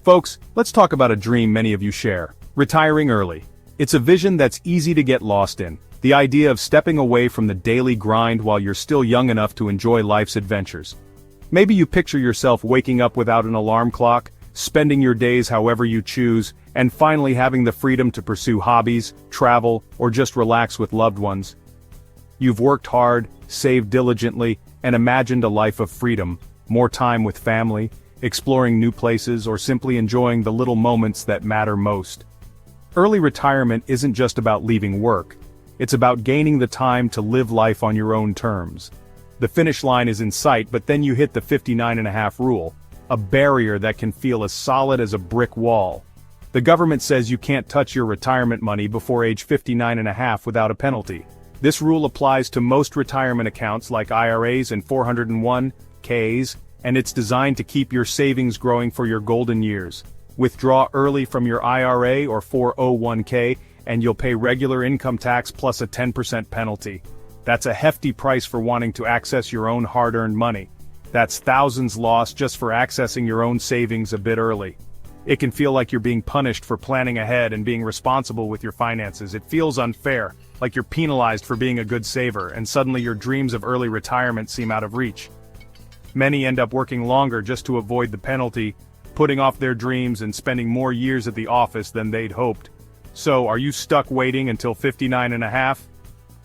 Folks, let's talk about a dream many of you share: retiring early. It's a vision that's easy to get lost in, the idea of stepping away from the daily grind while you're still young enough to enjoy life's adventures. Maybe you picture yourself waking up without an alarm clock, spending your days however you choose, and finally having the freedom to pursue hobbies, travel, or just relax with loved ones. You've worked hard, saved diligently, and imagined a life of freedom, more time with family, exploring new places, or simply enjoying the little moments that matter most. Early retirement isn't just about leaving work. It's about gaining the time to live life on your own terms. The finish line is in sight, but then you hit the 59.5 rule, a barrier that can feel as solid as a brick wall. The government says you can't touch your retirement money before age 59.5 without a penalty. This rule applies to most retirement accounts like IRAs and 401(k)s, and it's designed to keep your savings growing for your golden years. Withdraw early from your IRA or 401(k), and you'll pay regular income tax plus a 10% penalty. That's a hefty price for wanting to access your own hard-earned money. That's thousands lost just for accessing your own savings a bit early. It can feel like you're being punished for planning ahead and being responsible with your finances. It feels unfair, like you're penalized for being a good saver, and suddenly your dreams of early retirement seem out of reach. Many end up working longer just to avoid the penalty, putting off their dreams and spending more years at the office than they'd hoped. So, are you stuck waiting until 59.5?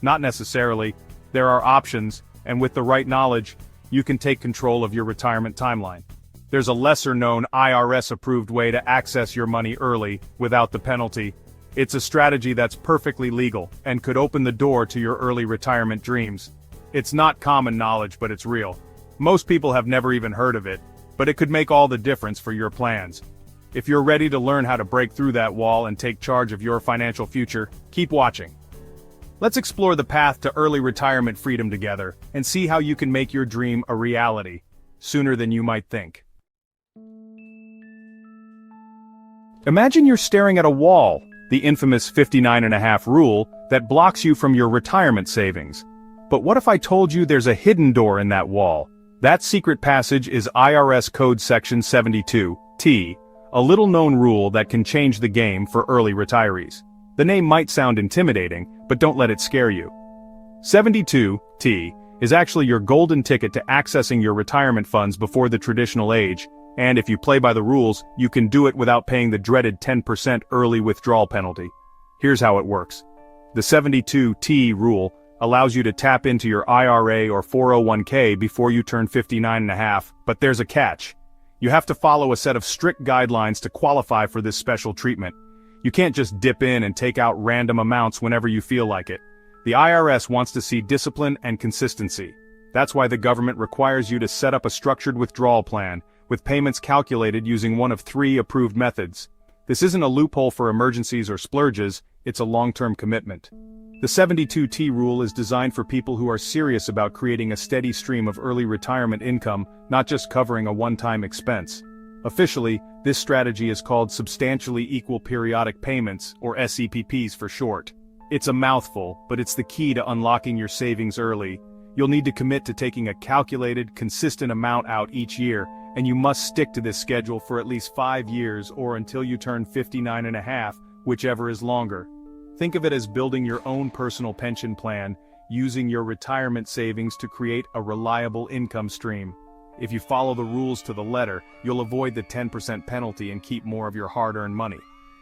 Not necessarily. There are options, and with the right knowledge, you can take control of your retirement timeline. There's a lesser-known IRS-approved way to access your money early, without the penalty. It's a strategy that's perfectly legal, and could open the door to your early retirement dreams. It's not common knowledge, but it's real. Most people have never even heard of it, but it could make all the difference for your plans. If you're ready to learn how to break through that wall and take charge of your financial future, keep watching. Let's explore the path to early retirement freedom together, and see how you can make your dream a reality, sooner than you might think. Imagine you're staring at a wall, the infamous 59.5 rule, that blocks you from your retirement savings. But what if I told you there's a hidden door in that wall? That secret passage is IRS Code Section 72T, a little-known rule that can change the game for early retirees. The name might sound intimidating, but don't let it scare you. 72T is actually your golden ticket to accessing your retirement funds before the traditional age, and if you play by the rules, you can do it without paying the dreaded 10% early withdrawal penalty. Here's how it works. The 72T rule allows you to tap into your IRA or 401(k) before you turn 59.5, but there's a catch. You have to follow a set of strict guidelines to qualify for this special treatment. You can't just dip in and take out random amounts whenever you feel like it. The IRS wants to see discipline and consistency. That's why the government requires you to set up a structured withdrawal plan, with payments calculated using one of 3 approved methods. This isn't a loophole for emergencies or splurges, it's a long-term commitment. The 72T rule is designed for people who are serious about creating a steady stream of early retirement income, not just covering a one-time expense. Officially, this strategy is called Substantially Equal Periodic Payments, or SEPPs for short. It's a mouthful, but it's the key to unlocking your savings early. You'll need to commit to taking a calculated, consistent amount out each year, and you must stick to this schedule for at least 5 years or until you turn 59.5, whichever is longer. Think of it as building your own personal pension plan, using your retirement savings to create a reliable income stream. If you follow the rules to the letter, you'll avoid the 10% penalty and keep more of your hard-earned money.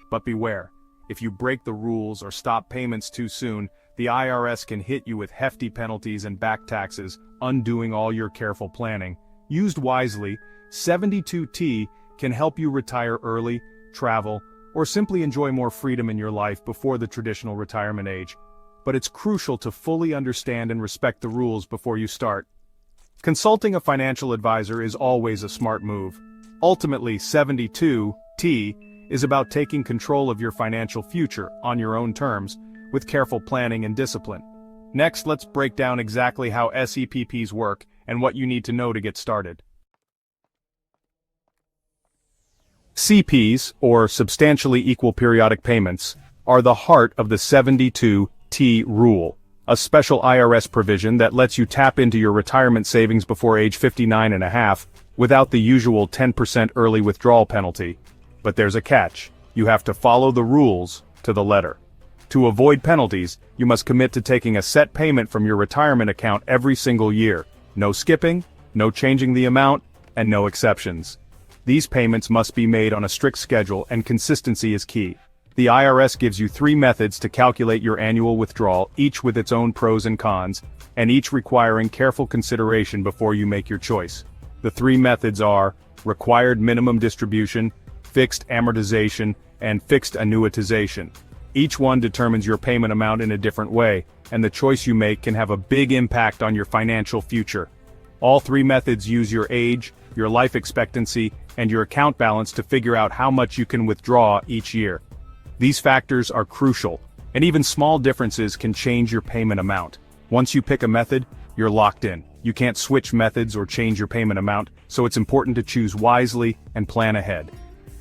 But beware, if you break the rules or stop payments too soon, the IRS can hit you with hefty penalties and back taxes, undoing all your careful planning. Used wisely, 72T can help you retire early, travel, or simply enjoy more freedom in your life before the traditional retirement age. But it's crucial to fully understand and respect the rules before you start. Consulting a financial advisor is always a smart move. Ultimately, 72T is about taking control of your financial future on your own terms, with careful planning and discipline. Next, let's break down exactly how SEPPs work and what you need to know to get started. SEPPs, or Substantially Equal Periodic Payments, are the heart of the 72T rule, a special IRS provision that lets you tap into your retirement savings before age 59.5, without the usual 10% early withdrawal penalty. But there's a catch. You have to follow the rules to the letter. To avoid penalties, you must commit to taking a set payment from your retirement account every single year. No skipping, no changing the amount, and no exceptions. These payments must be made on a strict schedule, and consistency is key. The IRS gives you 3 methods to calculate your annual withdrawal, each with its own pros and cons, and each requiring careful consideration before you make your choice. The 3 methods are required minimum distribution, fixed amortization, and fixed annuitization. Each one determines your payment amount in a different way, and the choice you make can have a big impact on your financial future. All 3 methods use your age, your life expectancy, and your account balance to figure out how much you can withdraw each year. These factors are crucial, and even small differences can change your payment amount. Once you pick a method, you're locked in. You can't switch methods or change your payment amount, so it's important to choose wisely and plan ahead.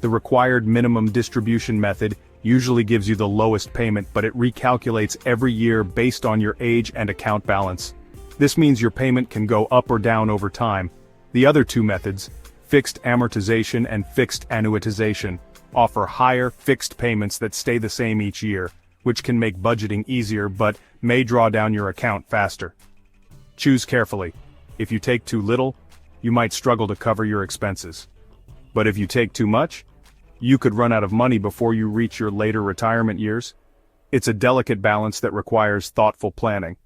The required minimum distribution method usually gives you the lowest payment, but it recalculates every year based on your age and account balance. This means your payment can go up or down over time. The other 2 methods, fixed amortization and fixed annuitization, offer higher fixed payments that stay the same each year, which can make budgeting easier but may draw down your account faster. Choose carefully. If you take too little, you might struggle to cover your expenses. But if you take too much, you could run out of money before you reach your later retirement years. It's a delicate balance that requires thoughtful planning.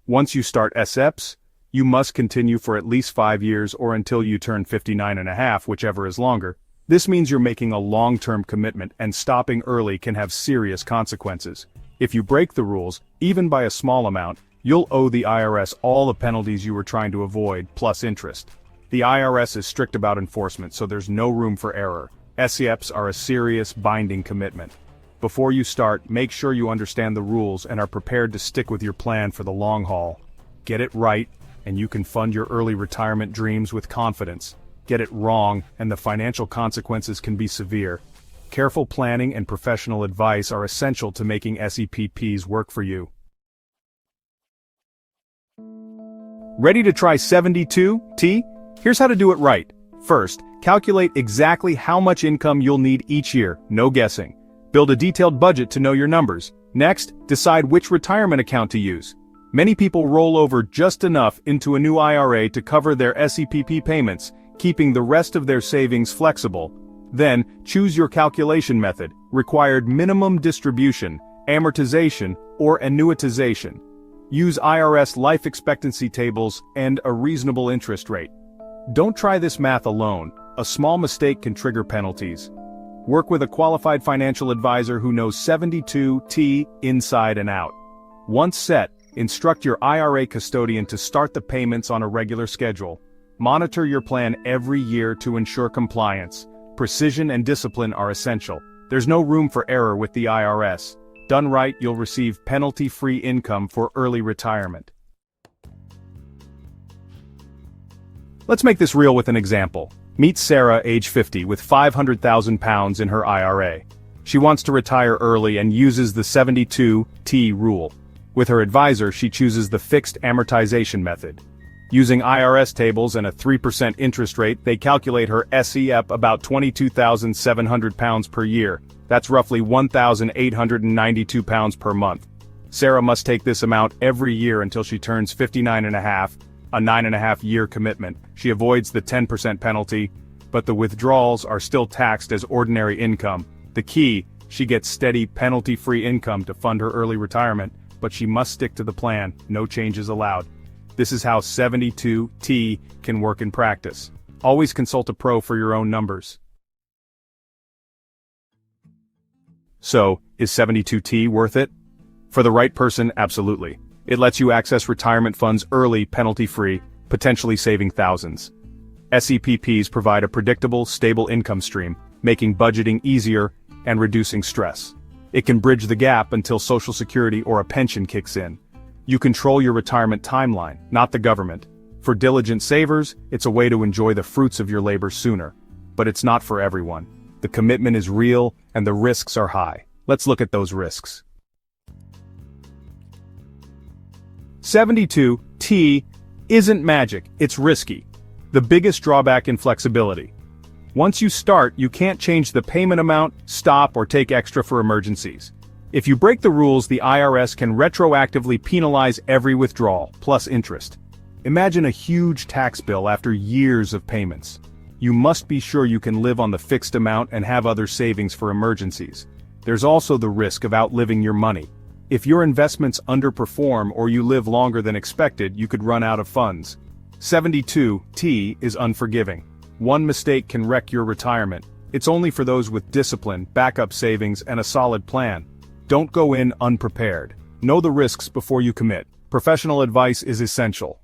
Once you start SEPPs, you must continue for at least 5 years or until you turn 59 and a half, whichever is longer. This means you're making a long-term commitment, and stopping early can have serious consequences. If you break the rules, even by a small amount, you'll owe the IRS all the penalties you were trying to avoid, plus interest. The IRS is strict about enforcement, so there's no room for error. SEPPs are a serious, binding commitment. Before you start, make sure you understand the rules and are prepared to stick with your plan for the long haul. Get it right, and you can fund your early retirement dreams with confidence. Get it wrong, and the financial consequences can be severe. Careful planning and professional advice are essential to making SEPPs work for you. Ready to try 72T? Here's how to do it right. First, calculate exactly how much income you'll need each year, no guessing. Build a detailed budget to know your numbers. Next, decide which retirement account to use. Many people roll over just enough into a new IRA to cover their SEPP payments, keeping the rest of their savings flexible. Then, choose your calculation method, required minimum distribution, amortization, or annuitization. Use IRS life expectancy tables and a reasonable interest rate. Don't try this math alone. A small mistake can trigger penalties. Work with a qualified financial advisor who knows 72T inside and out. Once set, instruct your IRA custodian to start the payments on a regular schedule. Monitor your plan every year to ensure compliance. Precision and discipline are essential. There's no room for error with the IRS. Done right, you'll receive penalty-free income for early retirement. Let's make this real with an example. Meet Sarah, age 50, with £500,000 in her IRA. She wants to retire early and uses the 72T rule. With her advisor, she chooses the fixed amortization method. Using IRS tables and a 3% interest rate, they calculate her SEPP about £22,700 per year. That's roughly £1,892 per month. Sarah must take this amount every year until she turns 59 and a half, a 9.5-year commitment. She avoids the 10% penalty, but the withdrawals are still taxed as ordinary income. The key, she gets steady penalty-free income to fund her early retirement, but she must stick to the plan, no changes allowed. This is how 72T can work in practice. Always consult a pro for your own numbers. So, is 72T worth it? For the right person, absolutely. It lets you access retirement funds early, penalty-free, potentially saving thousands. SEPPs provide a predictable, stable income stream, making budgeting easier and reducing stress. It can bridge the gap until Social Security or a pension kicks in. You control your retirement timeline, not the government. For diligent savers, it's a way to enjoy the fruits of your labor sooner. But it's not for everyone. The commitment is real, and the risks are high. Let's look at those risks. 72T isn't magic, it's risky. The biggest drawback in flexibility. Once you start, you can't change the payment amount, stop, or take extra for emergencies. If you break the rules, the IRS can retroactively penalize every withdrawal, plus interest. Imagine a huge tax bill after years of payments. You must be sure you can live on the fixed amount and have other savings for emergencies. There's also the risk of outliving your money. If your investments underperform or you live longer than expected, you could run out of funds. 72T is unforgiving. One mistake can wreck your retirement. It's only for those with discipline, backup savings, and a solid plan. Don't go in unprepared. Know the risks before you commit. Professional advice is essential.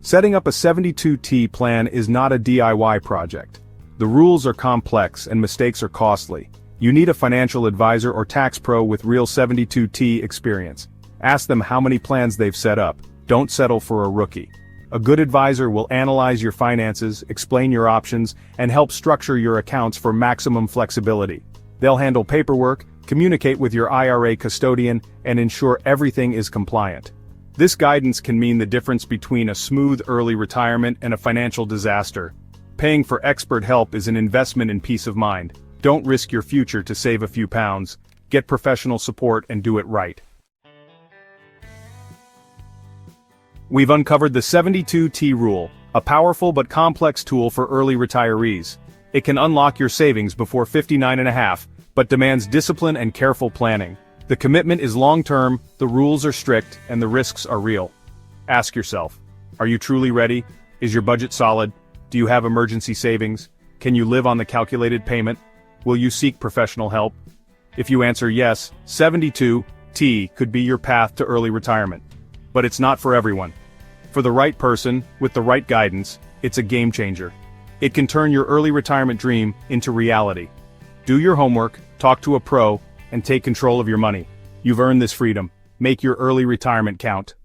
Setting up a 72T plan is not a DIY project. The rules are complex and mistakes are costly. You need a financial advisor or tax pro with real 72T experience. Ask them how many plans they've set up. Don't settle for a rookie. A good advisor will analyze your finances, explain your options, and help structure your accounts for maximum flexibility. They'll handle paperwork, communicate with your IRA custodian, and ensure everything is compliant. This guidance can mean the difference between a smooth early retirement and a financial disaster. Paying for expert help is an investment in peace of mind. Don't risk your future to save a few pounds. Get professional support and do it right. We've uncovered the 72T rule, a powerful but complex tool for early retirees. It can unlock your savings before 59 and a half, but demands discipline and careful planning. The commitment is long-term, the rules are strict, and the risks are real. Ask yourself, are you truly ready? Is your budget solid? Do you have emergency savings? Can you live on the calculated payment? Will you seek professional help? If you answer yes, 72T could be your path to early retirement. But it's not for everyone. For the right person, with the right guidance, it's a game changer. It can turn your early retirement dream into reality. Do your homework, talk to a pro, and take control of your money. You've earned this freedom. Make your early retirement count.